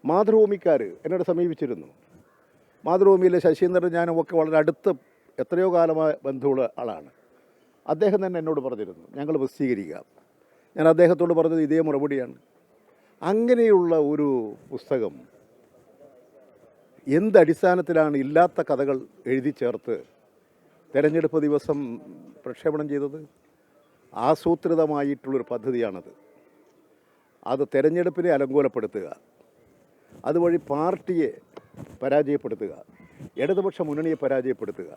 മാതൃഭൂമിക്കാർ എന്നോട് സമീപിച്ചിരുന്നു. മാതൃഭൂമിയിലെ ശശീന്ദ്രൻ ഞാനും ഒക്കെ വളരെ അടുത്ത് എത്രയോ കാലമായ ബന്ധമുള്ള ആളാണ്. അദ്ദേഹം തന്നെ എന്നോട് പറഞ്ഞിരുന്നു ഞങ്ങൾ പ്രസിദ്ധീകരിക്കാം. ഞാൻ അദ്ദേഹത്തോട് പറഞ്ഞത് ഇതേ മറുപടിയാണ്. അങ്ങനെയുള്ള ഒരു പുസ്തകം എന്തടിസ്ഥാനത്തിലാണ് ഇല്ലാത്ത കഥകൾ എഴുതി ചേർത്ത് തെരഞ്ഞെടുപ്പ് ദിവസം പ്രക്ഷേപണം ചെയ്തത്? ആസൂത്രിതമായിട്ടുള്ളൊരു പദ്ധതിയാണത്. അത് തെരഞ്ഞെടുപ്പിനെ അലങ്കോലപ്പെടുത്തുക, അതുവഴി പാർട്ടിയെ പരാജയപ്പെടുത്തുക, ഇടതുപക്ഷ മുന്നണിയെ പരാജയപ്പെടുത്തുക,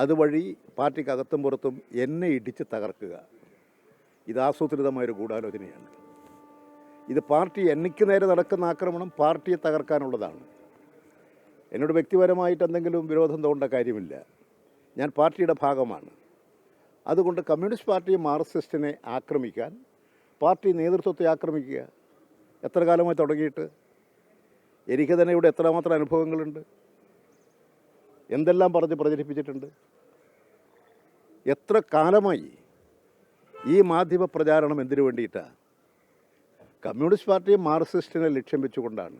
അതുവഴി പാർട്ടിക്കകത്തും പുറത്തും എന്നെ ഇടിച്ച് തകർക്കുക. ഇത് ആസൂത്രിതമായൊരു ഗൂഢാലോചനയാണ്. ഇത് പാർട്ടി എനിക്ക് നേരെ നടക്കുന്ന ആക്രമണം പാർട്ടിയെ തകർക്കാനുള്ളതാണ്. എന്നോട് വ്യക്തിപരമായിട്ട് എന്തെങ്കിലും വിരോധം തോന്നേണ്ട കാര്യമില്ല. ഞാൻ പാർട്ടിയുടെ ഭാഗമാണ്. അതുകൊണ്ട് കമ്മ്യൂണിസ്റ്റ് പാർട്ടി മാർക്സിസ്റ്റിനെ ആക്രമിക്കാൻ പാർട്ടി നേതൃത്വത്തെ ആക്രമിക്കുക എത്ര കാലമായി തുടങ്ങിയിട്ട്? എനിക്ക് തന്നെ ഇവിടെ എത്രമാത്രം അനുഭവങ്ങളുണ്ട്, എന്തെല്ലാം പറഞ്ഞ് പ്രചരിപ്പിച്ചിട്ടുണ്ട്. എത്ര കാലമായി ഈ മാധ്യമ പ്രചാരണം എന്തിനു വേണ്ടിയിട്ടാണ്? കമ്മ്യൂണിസ്റ്റ് പാർട്ടിയെ മാർക്സിസ്റ്റിനെ ലക്ഷ്യം വെച്ചുകൊണ്ടാണ്,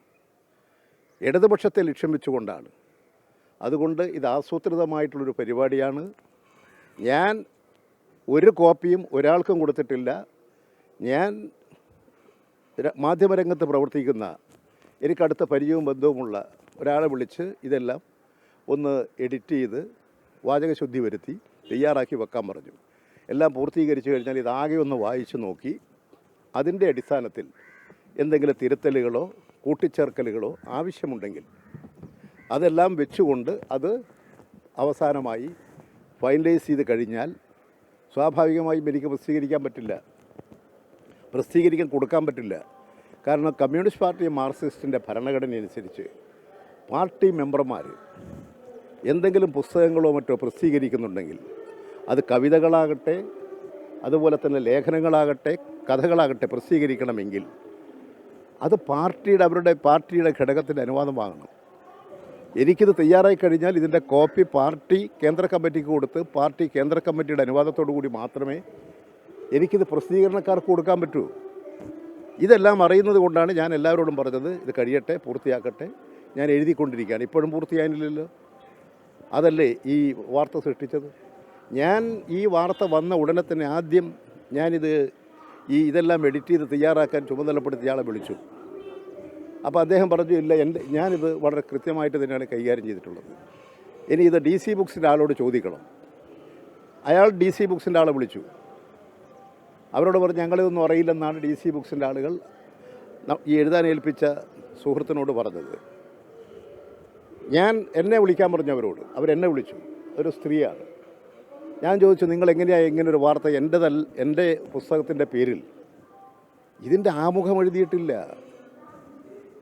ഇടതുപക്ഷത്തെ ലക്ഷ്യം വെച്ചുകൊണ്ടാണ്. അതുകൊണ്ട് ഇത് ആസൂത്രിതമായിട്ടുള്ളൊരു പരിപാടിയാണ്. ഞാൻ ഒരു കോപ്പിയും ഒരാൾക്കും കൊടുത്തിട്ടില്ല. ഞാൻ മാധ്യമരംഗത്ത് പ്രവർത്തിക്കുന്ന എനിക്കടുത്ത പരിചയവും ബന്ധവുമുള്ള ഒരാളെ വിളിച്ച് ഇതെല്ലാം ഒന്ന് എഡിറ്റ് ചെയ്ത് വാചകശുദ്ധി വരുത്തി തയ്യാറാക്കി വെക്കാൻ പറഞ്ഞു. എല്ലാം പൂർത്തീകരിച്ചു കഴിഞ്ഞാൽ ഇതാകെ ഒന്ന് വായിച്ചു നോക്കി അതിൻ്റെ അടിസ്ഥാനത്തിൽ എന്തെങ്കിലും തിരുത്തലുകളോ കൂട്ടിച്ചേർക്കലുകളോ ആവശ്യമുണ്ടെങ്കിൽ അതെല്ലാം വെച്ചുകൊണ്ട് അത് അവസാനമായി ഫൈനലൈസ് ചെയ്ത് കഴിഞ്ഞാൽ സ്വാഭാവികമായും എനിക്ക് പ്രസിദ്ധീകരിക്കാൻ കൊടുക്കാൻ പറ്റില്ല. കാരണം കമ്മ്യൂണിസ്റ്റ് പാർട്ടി മാർക്സിസ്റ്റിൻ്റെ ഭരണഘടന അനുസരിച്ച് പാർട്ടി മെമ്പർമാർ എന്തെങ്കിലും പുസ്തകങ്ങളോ മറ്റോ പ്രസിദ്ധീകരിക്കുന്നുണ്ടെങ്കിൽ അത് കവിതകളാകട്ടെ, അതുപോലെ തന്നെ ലേഖനങ്ങളാകട്ടെ, കഥകളാകട്ടെ പ്രസിദ്ധീകരിക്കണമെങ്കിൽ അത് അവരുടെ പാർട്ടിയുടെ ഘടകത്തിൻ്റെ അനുവാദം വാങ്ങണം. എനിക്കിത് തയ്യാറായി കഴിഞ്ഞാൽ ഇതിൻ്റെ കോപ്പി പാർട്ടി കേന്ദ്ര കമ്മിറ്റിക്ക് കൊടുത്ത് പാർട്ടി കേന്ദ്ര കമ്മിറ്റിയുടെ അനുവാദത്തോടു കൂടി മാത്രമേ എനിക്കിത് പ്രസിദ്ധീകരണക്കാർക്ക് കൊടുക്കാൻ പറ്റൂ. ഇതെല്ലാം അറിയുന്നത് കൊണ്ടാണ് ഞാൻ എല്ലാവരോടും പറഞ്ഞത് ഇത് കഴിയട്ടെ, പൂർത്തിയാക്കട്ടെ. ഞാൻ എഴുതിക്കൊണ്ടിരിക്കുകയാണ്. ഇപ്പോഴും പൂർത്തിയായില്ലല്ലോ. അതല്ലേ ഈ വാർത്ത സൃഷ്ടിച്ചത്. ഞാൻ ഈ വാർത്ത വന്ന ഉടനെ തന്നെ ആദ്യം ഇതെല്ലാം എഡിറ്റ് ചെയ്ത് തയ്യാറാക്കാൻ ചുമതലപ്പെടുത്തിയ ആളെ വിളിച്ചു. അപ്പോൾ അദ്ദേഹം പറഞ്ഞു ഇല്ല, ഞാനിത് വളരെ കൃത്യമായിട്ട് തന്നെയാണ് കൈകാര്യം ചെയ്തിട്ടുള്ളത്. ഇനി ഇത് DC ബുക്സിൻ്റെ ആളോട് ചോദിക്കണം. അയാൾ DC ബുക്സിൻ്റെ ആളെ വിളിച്ചു. അവരോട് പറഞ്ഞു ഞങ്ങളിതൊന്നും അറിയില്ലെന്നാണ് DC ബുക്സിൻ്റെ ആളുകൾ ഈ എഴുതാൻ ഏൽപ്പിച്ച സുഹൃത്തിനോട് പറഞ്ഞത്. എന്നെ വിളിക്കാൻ പറഞ്ഞു അവരോട്. അവരെന്നെ വിളിച്ചു. ഒരു സ്ത്രീയാണ്. ഞാൻ ചോദിച്ചു നിങ്ങളെങ്ങനെയാണ് ഇങ്ങനൊരു വാർത്ത എൻ്റെ പുസ്തകത്തിൻ്റെ പേരിൽ ഇതിൻ്റെ ആമുഖം എഴുതിയിട്ടില്ല,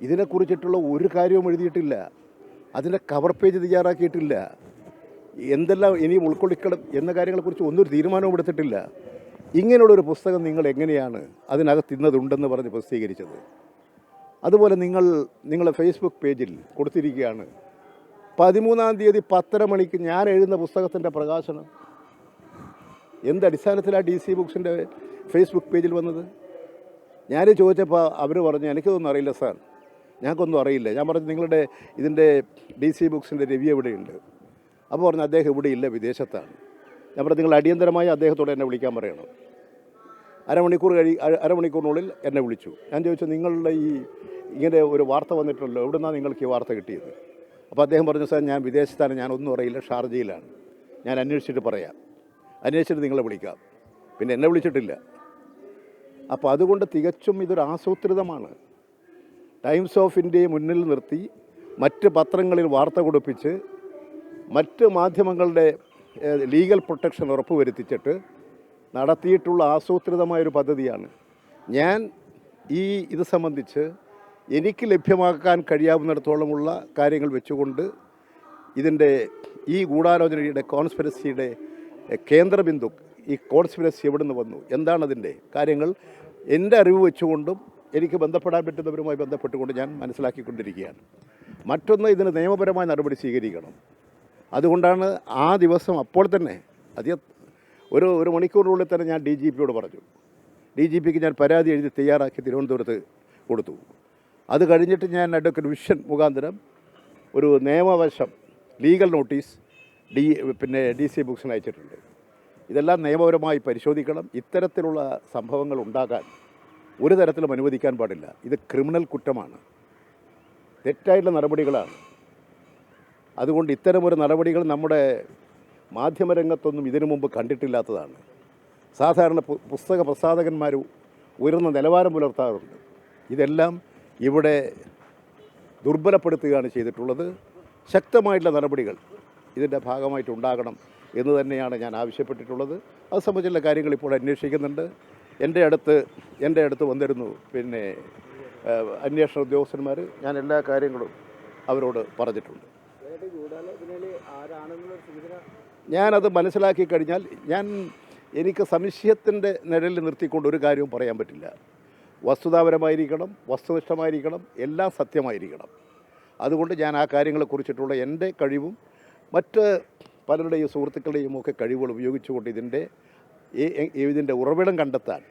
ഇതിനെക്കുറിച്ചിട്ടുള്ള ഒരു കാര്യവും എഴുതിയിട്ടില്ല, അതിൻ്റെ കവർ പേജ് തയ്യാറാക്കിയിട്ടില്ല, എന്തെല്ലാം ഇനിയും ഉൾക്കൊള്ളിക്കണം എന്ന കാര്യങ്ങളെക്കുറിച്ച് ഒന്നൊരു തീരുമാനവും എടുത്തിട്ടില്ല. ഇങ്ങനെയുള്ളൊരു പുസ്തകം നിങ്ങൾ എങ്ങനെയാണ് അതിനകത്ത് ഇന്നതുണ്ടെന്ന് പറഞ്ഞ് പ്രസിദ്ധീകരിച്ചത്? അതുപോലെ നിങ്ങളുടെ ഫേസ്ബുക്ക് പേജിൽ കൊടുത്തിരിക്കുകയാണ് 13-ാം തീയതി 10:30 മണിക്ക് ഞാൻ എഴുതുന്ന പുസ്തകത്തിൻ്റെ പ്രകാശനം. എന്തടിസ്ഥാനത്തിലാണ് DC ബുക്സിൻ്റെ ഫേസ്ബുക്ക് പേജിൽ വന്നത്? ഞാൻ ചോദിച്ചപ്പോൾ അവർ പറഞ്ഞു എനിക്കതൊന്നും അറിയില്ല സാർ, ഞങ്ങൾക്കൊന്നും അറിയില്ല. ഞാൻ പറഞ്ഞു നിങ്ങളുടെ ഇതിൻ്റെ DC ബുക്സിൻ്റെ റിവ്യൂ എവിടെയുണ്ട്? അപ്പോൾ പറഞ്ഞു അദ്ദേഹം ഇവിടെ ഇല്ല, വിദേശത്താണ്. ഞാൻ പറഞ്ഞു നിങ്ങൾ അടിയന്തരമായി അദ്ദേഹത്തോട് എന്നെ വിളിക്കാൻ പറയണം. അരമണിക്കൂറിനുള്ളിൽ എന്നെ വിളിച്ചു. ഞാൻ ചോദിച്ചു നിങ്ങളുടെ ഇങ്ങനെ ഒരു വാർത്ത വന്നിട്ടുണ്ടല്ലോ, എവിടെ നിന്നാണ് നിങ്ങൾക്ക് ഈ വാർത്ത കിട്ടിയത്? അപ്പോൾ അദ്ദേഹം പറഞ്ഞു സാർ ഞാൻ വിദേശത്താണ്, ഞാനൊന്നും അറിയില്ല, ഷാർജയിലാണ്, ഞാൻ അന്വേഷിച്ചിട്ട് പറയാം, അന്വേഷിച്ചിട്ട് നിങ്ങളെ വിളിക്കാം. പിന്നെ എന്നെ വിളിച്ചിട്ടില്ല. അപ്പോൾ അതുകൊണ്ട് തികച്ചും ഇതൊരു ആസൂത്രിതമാണ്. ടൈംസ് ഓഫ് ഇന്ത്യയെ മുന്നിൽ നിർത്തി മറ്റ് പത്രങ്ങളിൽ വാർത്ത കൊടുപ്പിച്ച് മറ്റ് മാധ്യമങ്ങളുടെ ലീഗൽ പ്രൊട്ടക്ഷൻ ഉറപ്പുവരുത്തിച്ചിട്ട് നടത്തിയിട്ടുള്ള ആസൂത്രിതമായൊരു പദ്ധതിയാണ്. ഞാൻ ഇത് സംബന്ധിച്ച് എനിക്ക് ലഭ്യമാക്കാൻ കഴിയാവുന്നിടത്തോളമുള്ള കാര്യങ്ങൾ വെച്ചുകൊണ്ട് ഇതിൻ്റെ ഈ ഗൂഢാലോചനയുടെ കോൺസ്പിറസിയുടെ കേന്ദ്രബിന്ദു, ഈ കോൺസ്പിറസി എവിടെ നിന്ന് വന്നു, എന്താണതിൻ്റെ കാര്യങ്ങൾ എൻ്റെ അറിവ് വെച്ചുകൊണ്ടും എനിക്ക് ബന്ധപ്പെടാൻ പറ്റുന്നവരുമായി ബന്ധപ്പെട്ടുകൊണ്ട് ഞാൻ മനസ്സിലാക്കിക്കൊണ്ടിരിക്കുകയാണ്. മറ്റൊന്ന്, ഇതിന് നിയമപരമായ നടപടി സ്വീകരിക്കണം. അതുകൊണ്ടാണ് ആ ദിവസം അപ്പോൾ തന്നെ ഒരു മണിക്കൂറിനുള്ളിൽ തന്നെ ഞാൻ DGPയോട് പറഞ്ഞു. DGPക്ക് ഞാൻ പരാതി എഴുതി തയ്യാറാക്കി തിരുവനന്തപുരത്ത് കൊടുത്തു. അത് കഴിഞ്ഞിട്ട് ഞാൻ അഡ്വക്കേറ്റ് വിഷൻ മുഖാന്തരം ഒരു നിയമവശം ലീഗൽ നോട്ടീസ് ഡി സി ബുക്സിന് അയച്ചിട്ടുണ്ട്. ഇതെല്ലാം നിയമപരമായി പരിശോധിക്കണം. ഇത്തരത്തിലുള്ള സംഭവങ്ങൾ ഉണ്ടാകാൻ ഒരു തരത്തിലും അനുവദിക്കാൻ പാടില്ല. ഇത് ക്രിമിനൽ കുറ്റമാണ്, തെറ്റായിട്ടുള്ള നടപടികളാണ്. അതുകൊണ്ട് ഇത്തരമൊരു നടപടികൾ നമ്മുടെ മാധ്യമരംഗത്തൊന്നും ഇതിനു മുമ്പ് കണ്ടിട്ടില്ലാത്തതാണ്. സാധാരണ പുസ്തക പ്രസാധകന്മാർ ഉയർന്ന നിലവാരം പുലർത്താറുണ്ട്. ഇതെല്ലാം ഇവിടെ ദുർബലപ്പെടുത്തുകയാണ് ചെയ്തിട്ടുള്ളത്. ശക്തമായിട്ടുള്ള നടപടികൾ ഇതിൻ്റെ ഭാഗമായിട്ടുണ്ടാകണം എന്ന് തന്നെയാണ് ഞാൻ ആവശ്യപ്പെട്ടിട്ടുള്ളത്. അത് സംബന്ധിച്ചുള്ള കാര്യങ്ങൾ ഇപ്പോൾ അന്വേഷിക്കുന്നുണ്ട്. എൻ്റെ അടുത്ത് വന്നിരുന്നു അന്വേഷണ ഉദ്യോഗസ്ഥന്മാർ. ഞാൻ എല്ലാ കാര്യങ്ങളും അവരോട് പറഞ്ഞിട്ടുണ്ട്. ഞാനത് മനസ്സിലാക്കി കഴിഞ്ഞാൽ എനിക്ക് സംശയത്തിൻ്റെ നിഴലിൽ നിർത്തിക്കൊണ്ട് ഒരു കാര്യവും പറയാൻ പറ്റില്ല. വസ്തുതാപരമായിരിക്കണം, വസ്തുനിഷ്ഠമായിരിക്കണം, എല്ലാം സത്യമായിരിക്കണം. അതുകൊണ്ട് ഞാൻ ആ കാര്യങ്ങളെക്കുറിച്ചിട്ടുള്ള എൻ്റെ കഴിവും മറ്റ് പലരുടെയും സുഹൃത്തുക്കളുടെയും ഒക്കെ കഴിവുകൾ ഉപയോഗിച്ചുകൊണ്ട് ഇതിൻ്റെ ഉറവിടം കണ്ടെത്താൻ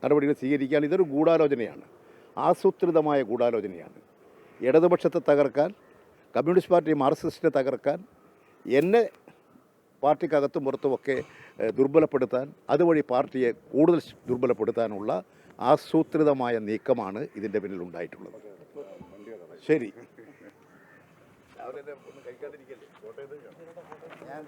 നടപടികൾ സ്വീകരിക്കാൻ ഇതൊരു ഗൂഢാലോചനയാണ്, ആസൂത്രിതമായ ഗൂഢാലോചനയാണ്. ഇടതുപക്ഷത്തെ തകർക്കാൻ, കമ്മ്യൂണിസ്റ്റ് പാർട്ടി മാർക്സിസ്റ്റിനെ തകർക്കാൻ, എന്നെ പാർട്ടിക്കകത്തും പുറത്തുമൊക്കെ ദുർബലപ്പെടുത്താൻ, അതുവഴി പാർട്ടിയെ കൂടുതൽ ദുർബലപ്പെടുത്താനുള്ള ആസൂത്രിതമായ നീക്കമാണ് ഇതിൻ്റെ പിന്നിൽ ഉണ്ടായിട്ടുള്ളത്. ശരി. ഞാൻ